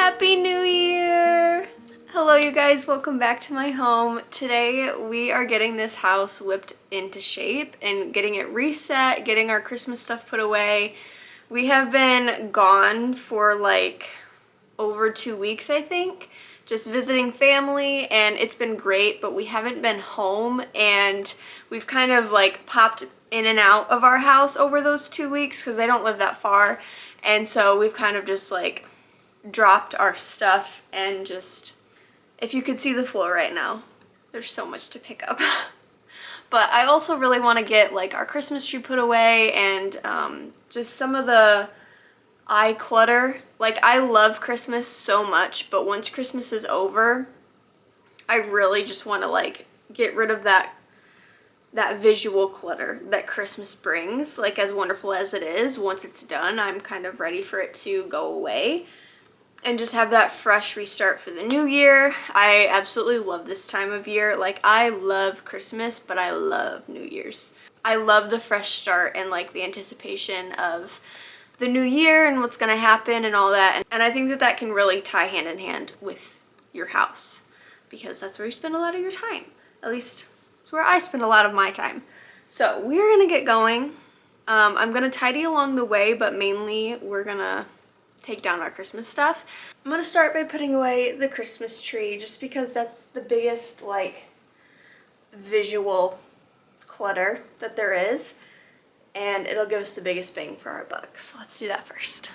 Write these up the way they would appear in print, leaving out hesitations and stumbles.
Happy New Year! Hello you guys, welcome back to my home. Today we are getting this house whipped into shape and getting it reset, getting our Christmas stuff put away. We have been gone for like over 2 weeks, I think, just visiting family, and it's been great, but we haven't been home, and we've kind of like popped in and out of our house over those 2 weeks because I don't live that far, and so we've kind of just like dropped our stuff and just, if you could see the floor right now, there's so much to pick up. But I also really want to get like our Christmas tree put away and just some of the eye clutter. Like, I love Christmas so much, but once Christmas is over, I really just want to like get rid of that visual clutter that Christmas brings. Like, as wonderful as it is, once it's done, I'm kind of ready for it to go away and just have that fresh restart for the new year. I absolutely love this time of year. Like, I love Christmas, but I love New Year's. I love the fresh start and like the anticipation of the new year and what's gonna happen and all that. And I think that that can really tie hand in hand with your house, because that's where you spend a lot of your time. At least it's where I spend a lot of my time. So we're gonna get going. I'm gonna tidy along the way, but mainly we're gonna take down our Christmas stuff. I'm gonna start by putting away the Christmas tree, just because that's the biggest like visual clutter that there is, and it'll give us the biggest bang for our buck. So let's do that first.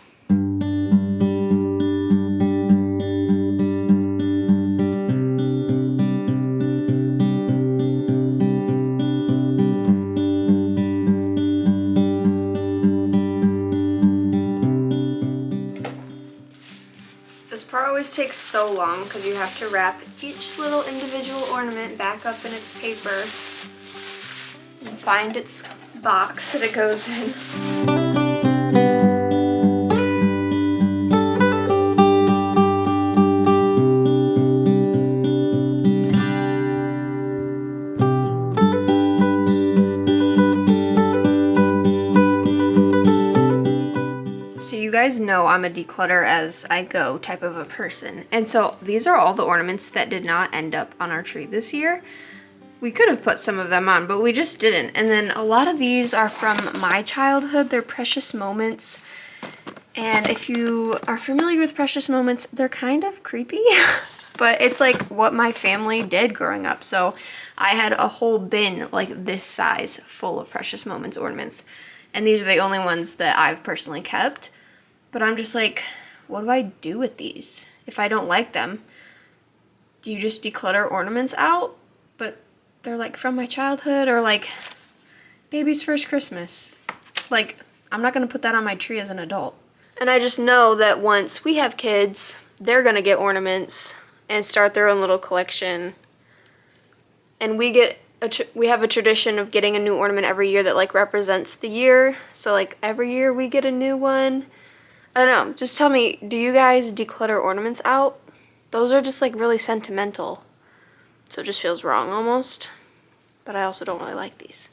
This part always takes so long because you have to wrap each little individual ornament back up in its paper and find its box that it goes in. So you guys know I'm a declutter as I go type of a person. And so these are all the ornaments that did not end up on our tree this year. We could have put some of them on, but we just didn't. And then a lot of these are from my childhood. They're precious moments. And if you are familiar with precious moments, they're kind of creepy. But it's like what my family did growing up. So I had a whole bin like this size full of precious moments ornaments. And these are the only ones that I've personally kept. But I'm just like, what do I do with these if I don't like them? Do you just declutter ornaments out? But they're like from my childhood, or like baby's first Christmas. Like, I'm not gonna put that on my tree as an adult. And I just know that once we have kids, they're gonna get ornaments and start their own little collection. And we have a tradition of getting a new ornament every year that like represents the year. So like every year we get a new one. I don't know, just tell me, do you guys declutter ornaments out? Those are just like really sentimental. So it just feels wrong almost. But I also don't really like these.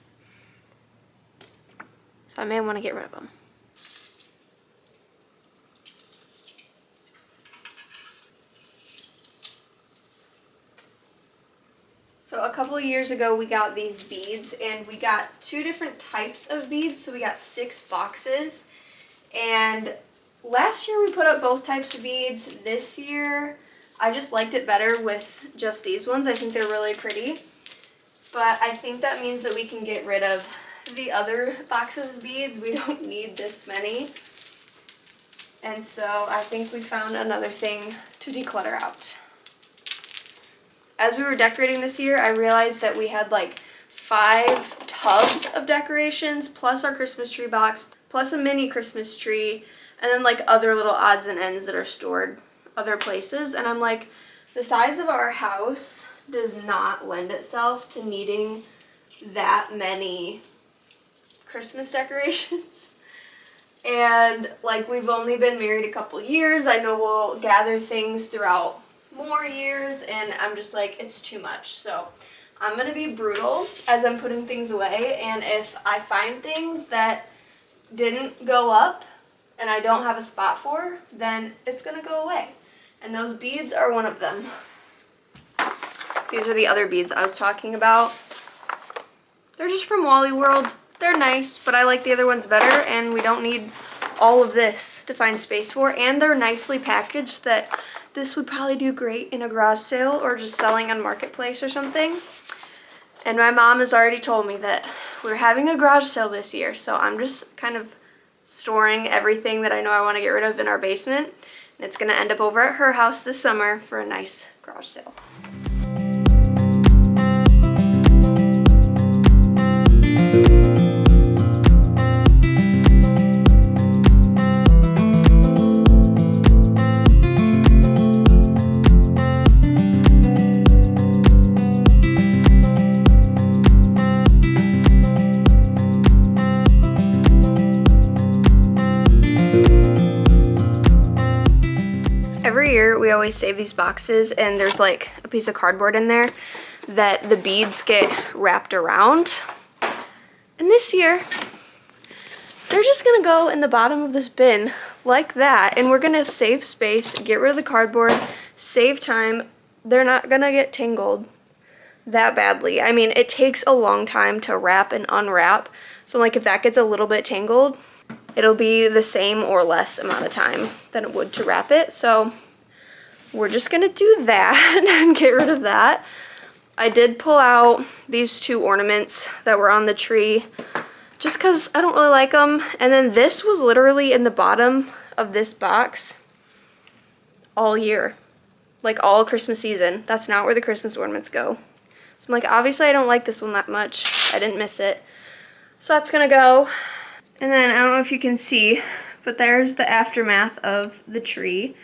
So I may want to get rid of them. So a couple of years ago we got these beads, and we got 2 different types of beads. So we got 6 boxes. And last year we put up both types of beads. This year I just liked it better with just these ones. I think they're really pretty. But I think that means that we can get rid of the other boxes of beads. We don't need this many. And so I think we found another thing to declutter out. As we were decorating this year, I realized that we had like 5 tubs of decorations, plus our Christmas tree box, plus a mini Christmas tree, and then like other little odds and ends that are stored other places. And I'm like, the size of our house does not lend itself to needing that many Christmas decorations. And like, we've only been married a couple years. I know we'll gather things throughout more years, and I'm just like, it's too much. So I'm gonna be brutal as I'm putting things away, and if I find things that didn't go up and I don't have a spot for, then it's gonna go away. And those beads are one of them. These are the other beads I was talking about. They're just from Wally World. They're nice, but I like the other ones better, and we don't need all of this to find space for. And they're nicely packaged that this would probably do great in a garage sale or just selling on Marketplace or something. And my mom has already told me that we're having a garage sale this year, so I'm just kind of storing everything that I know I want to get rid of in our basement. And it's going to end up over at her house this summer for a nice garage sale. Every year we always save these boxes, and there's like a piece of cardboard in there that the beads get wrapped around. And this year they're just gonna go in the bottom of this bin like that, and we're gonna save space, get rid of the cardboard, save time. They're not gonna get tangled that badly. I mean, it takes a long time to wrap and unwrap, so like if that gets a little bit tangled, it'll be the same or less amount of time than it would to wrap it. So we're just gonna do that and get rid of that. I did pull out these two ornaments that were on the tree just because I don't really like them. And then this was literally in the bottom of this box all year, like all Christmas season. That's not where the Christmas ornaments go. So I'm like, obviously I don't like this one that much. I didn't miss it. So that's gonna go. And then I don't know if you can see, but there's the aftermath of the tree.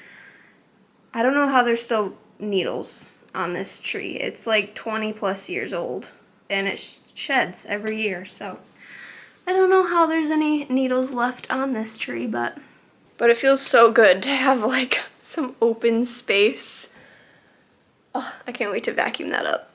I don't know how there's still needles on this tree. It's like 20 plus years old, and it sheds every year, so I don't know how there's any needles left on this tree, but it feels so good to have like some open space. Oh, I can't wait to vacuum that up.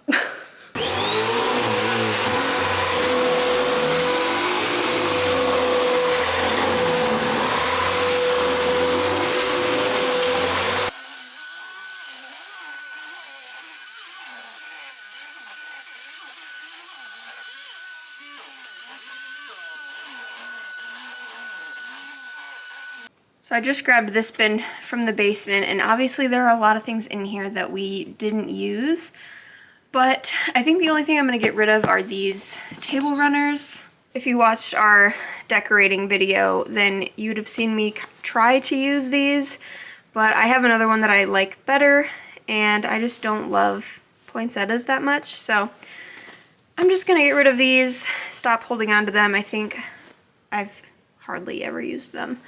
So I just grabbed this bin from the basement, and obviously there are a lot of things in here that we didn't use, but I think the only thing I'm going to get rid of are these table runners. If you watched our decorating video, then you'd have seen me try to use these, but I have another one that I like better, and I just don't love poinsettias that much, so I'm just going to get rid of these, stop holding on to them. I think I've hardly ever used them.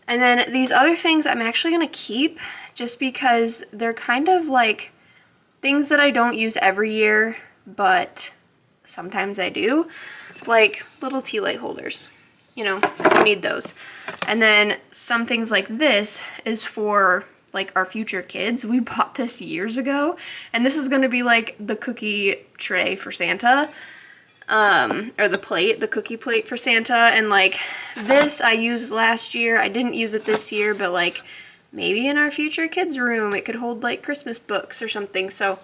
And then these other things I'm actually going to keep just because they're kind of like things that I don't use every year, but sometimes I do. Like little tea light holders, you know, I need those. And then some things like this is for like our future kids. We bought this years ago, and this is going to be like the cookie tray for Santa. Or the cookie plate for Santa, and like this I used last year. I didn't use it this year, but like maybe in our future kids' room it could hold like Christmas books or something. So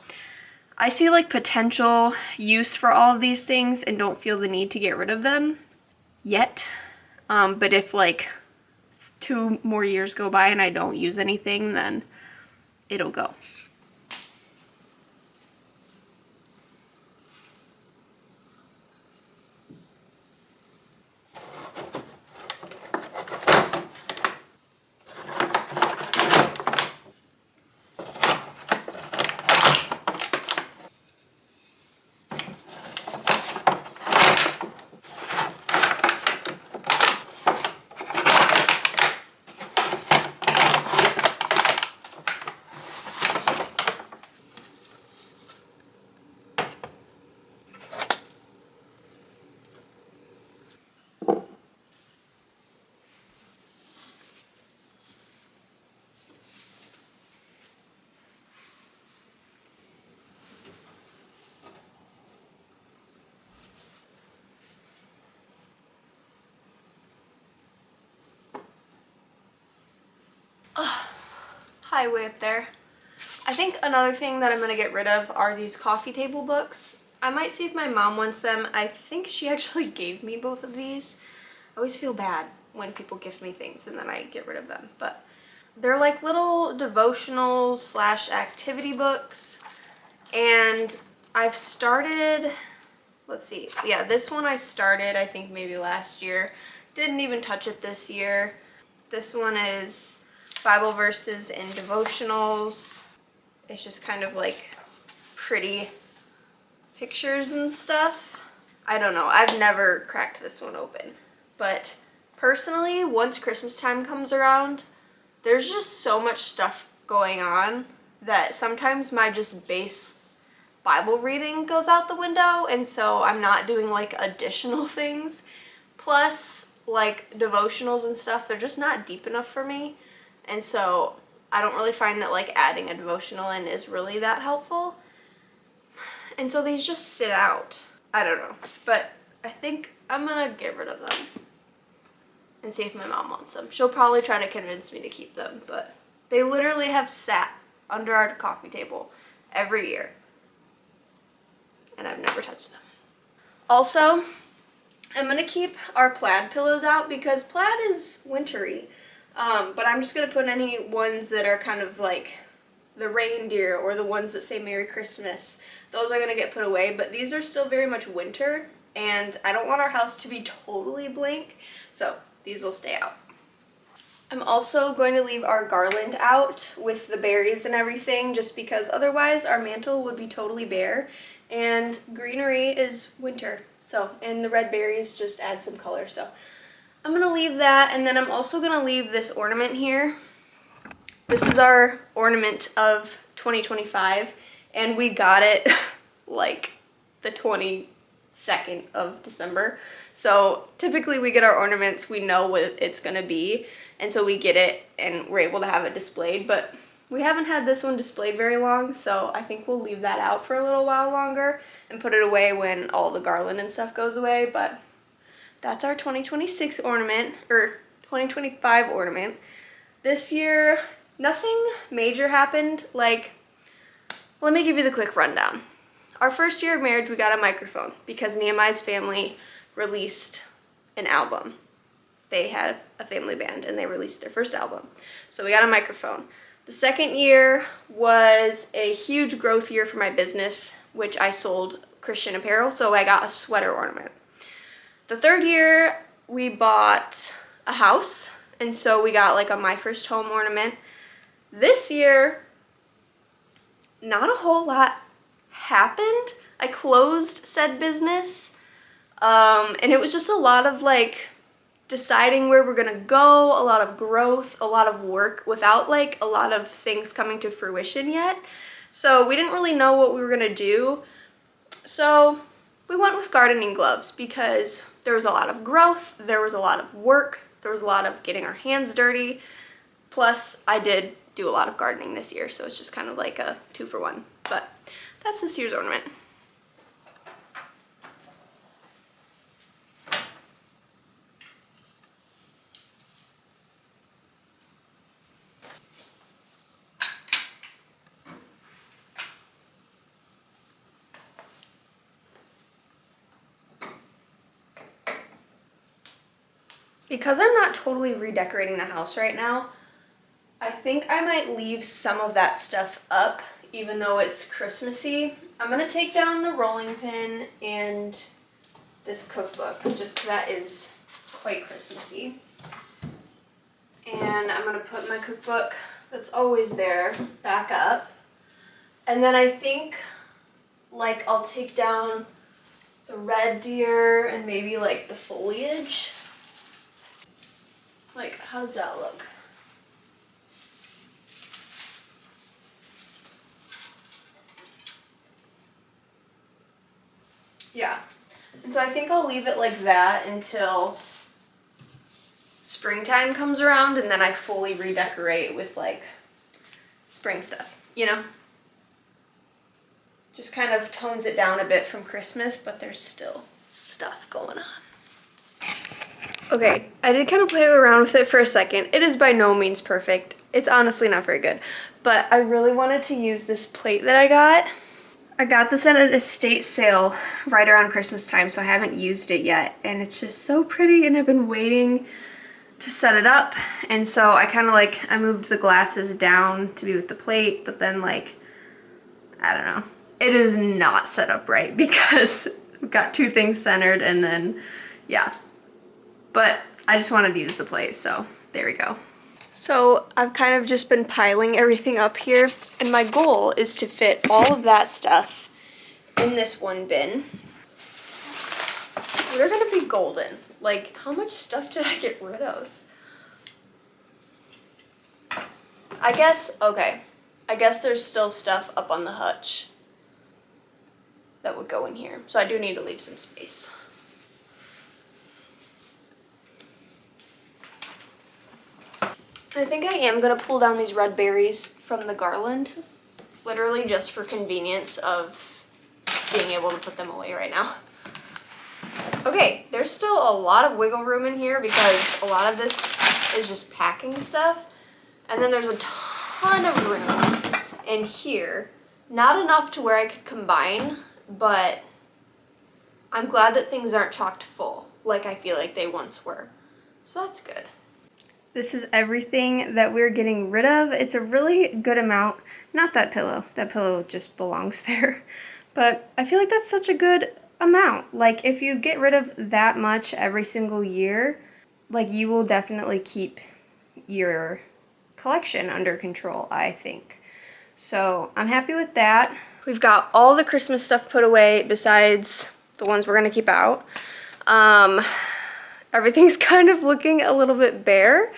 I see like potential use for all of these things and don't feel the need to get rid of them yet. But if like 2 more years go by and I don't use anything, then it'll go. Hi, way up there. I think another thing that I'm gonna get rid of are these coffee table books. I might see if my mom wants them. I think she actually gave me both of these. I always feel bad when people gift me things and then I get rid of them, but they're like little devotionals slash activity books. And I've started, let's see, yeah, this one I started I think maybe last year. Didn't even touch it this year. This one is Bible verses and devotionals. It's just kind of like pretty pictures and stuff. I don't know, I've never cracked this one open. But personally, once Christmas time comes around, there's just so much stuff going on that sometimes my just base Bible reading goes out the window, and so I'm not doing like additional things. Plus, like devotionals and stuff, they're just not deep enough for me. And so I don't really find that like adding a devotional in is really that helpful. And so these just sit out. I don't know, but I think I'm gonna get rid of them and see if my mom wants them. She'll probably try to convince me to keep them, but they literally have sat under our coffee table every year and I've never touched them. Also, I'm gonna keep our plaid pillows out because plaid is wintry, but I'm just gonna put any ones that are kind of like the reindeer or the ones that say Merry Christmas. Those are gonna get put away, but these are still very much winter and I don't want our house to be totally blank, so these will stay out. I'm also going to leave our garland out with the berries and everything just because otherwise our mantle would be totally bare, and greenery is winter, so, and the red berries just add some color, so I'm gonna leave that. And then I'm also gonna leave this ornament here. This is our ornament of 2025 and we got it like the 22nd of December. So typically we get our ornaments, we know what it's gonna be, and so we get it and we're able to have it displayed, but we haven't had this one displayed very long, so I think we'll leave that out for a little while longer and put it away when all the garland and stuff goes away. But that's our 2026 ornament, or 2025 ornament. This year, nothing major happened. Like, let me give you the quick rundown. Our first year of marriage, we got a microphone because Nehemiah's family released an album. They had a family band and they released their first album. So we got a microphone. The second year was a huge growth year for my business, which I sold Christian apparel, so I got a sweater ornament. The third year, we bought a house, and so we got like a My First Home ornament. This year, not a whole lot happened. I closed said business, and it was just a lot of like deciding where we're gonna go, a lot of growth, a lot of work without like a lot of things coming to fruition yet. So we didn't really know what we were gonna do. So we went with gardening gloves because there was a lot of growth, there was a lot of work, there was a lot of getting our hands dirty. Plus I did do a lot of gardening this year, so it's just kind of like a 2-for-1. But that's this year's ornament. Because I'm not totally redecorating the house right now, I think I might leave some of that stuff up, even though it's Christmassy. I'm gonna take down the rolling pin and this cookbook, just 'cause that is quite Christmassy. And I'm gonna put my cookbook, that's always there, back up. And then I think, like, I'll take down the red deer and maybe like the foliage. Like, how does that look? Yeah. And so I think I'll leave it like that until springtime comes around, and then I fully redecorate with like spring stuff, you know? Just kind of tones it down a bit from Christmas, but there's still stuff going on. Okay, I did kind of play around with it for a second. It is by no means perfect. It's honestly not very good. But I really wanted to use this plate that I got. I got this at an estate sale right around Christmas time, so I haven't used it yet. And it's just so pretty, and I've been waiting to set it up. And so I kind of like, I moved the glasses down to be with the plate, but then like, I don't know. It is not set up right because I've got two things centered and then, yeah. But I just wanted to use the plate, so there we go. So I've kind of just been piling everything up here, and my goal is to fit all of that stuff in this one bin. They're gonna be golden. Like, how much stuff did I get rid of? I guess there's still stuff up on the hutch that would go in here. So I do need to leave some space. I think I am gonna pull down these red berries from the garland, literally just for convenience of being able to put them away right now. Okay, there's still a lot of wiggle room in here because a lot of this is just packing stuff. And then there's a ton of room in here. Not enough to where I could combine, but I'm glad that things aren't chocked full like I feel like they once were. So that's good. This is everything that we're getting rid of. It's a really good amount. Not that pillow. That pillow just belongs there. But I feel like that's such a good amount. Like, if you get rid of that much every single year, like, you will definitely keep your collection under control, I think. So I'm happy with that. We've got all the Christmas stuff put away besides the ones we're gonna keep out. Everything's kind of looking a little bit bare.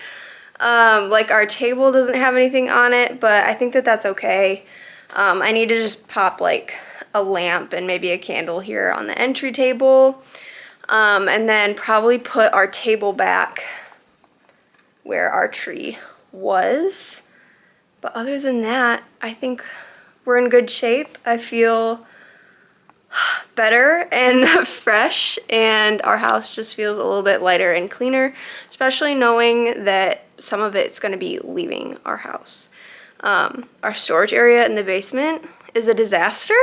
Like, our table doesn't have anything on it, but I think that that's okay. I need to just pop like a lamp and maybe a candle here on the entry table. And then probably put our table back where our tree was. But other than that, I think we're in good shape. I feel better and fresh, and our house just feels a little bit lighter and cleaner, especially knowing that some of it's going to be leaving our house. Our storage area in the basement is a disaster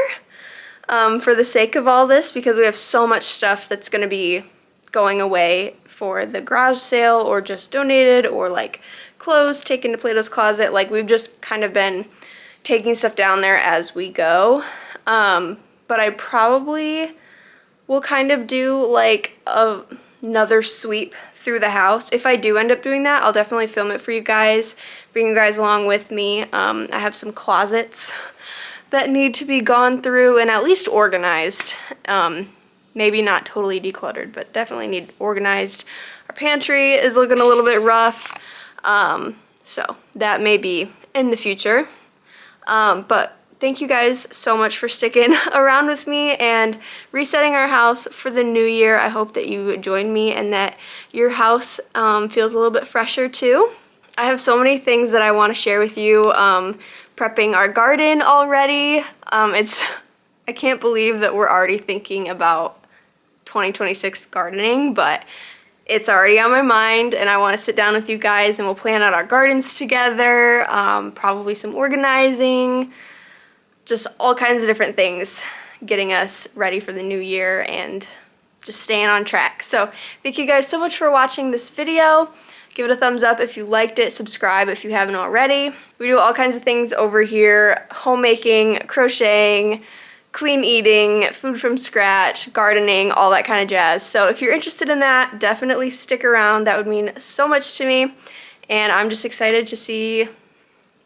for the sake of all this, because we have so much stuff that's going to be going away for the garage sale or just donated, or like clothes taken to Plato's Closet. Like, we've just kind of been taking stuff down there as we go. But I probably will kind of do like another sweep through the house. If I do end up doing that, I'll definitely film it for you guys, bring you guys along with me. I have some closets that need to be gone through and at least organized. Maybe not totally decluttered, but definitely need organized. Our pantry is looking a little bit rough, so that may be in the future. But thank you guys so much for sticking around with me and resetting our house for the new year. I hope that you join me and that your house feels a little bit fresher too. I have so many things that I want to share with you. Prepping our garden already. I can't believe that we're already thinking about 2026 gardening, but it's already on my mind, and I want to sit down with you guys and we'll plan out our gardens together, probably some organizing, just all kinds of different things, getting us ready for the new year and just staying on track. So thank you guys so much for watching this video. Give it a thumbs up if you liked it, subscribe if you haven't already. We do all kinds of things over here: homemaking, crocheting, clean eating, food from scratch, gardening, all that kind of jazz. So if you're interested in that, definitely stick around. That would mean so much to me. And I'm just excited to see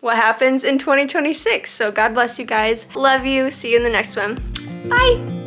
what happens in 2026. So God bless you guys. Love you. See you in the next one. Bye.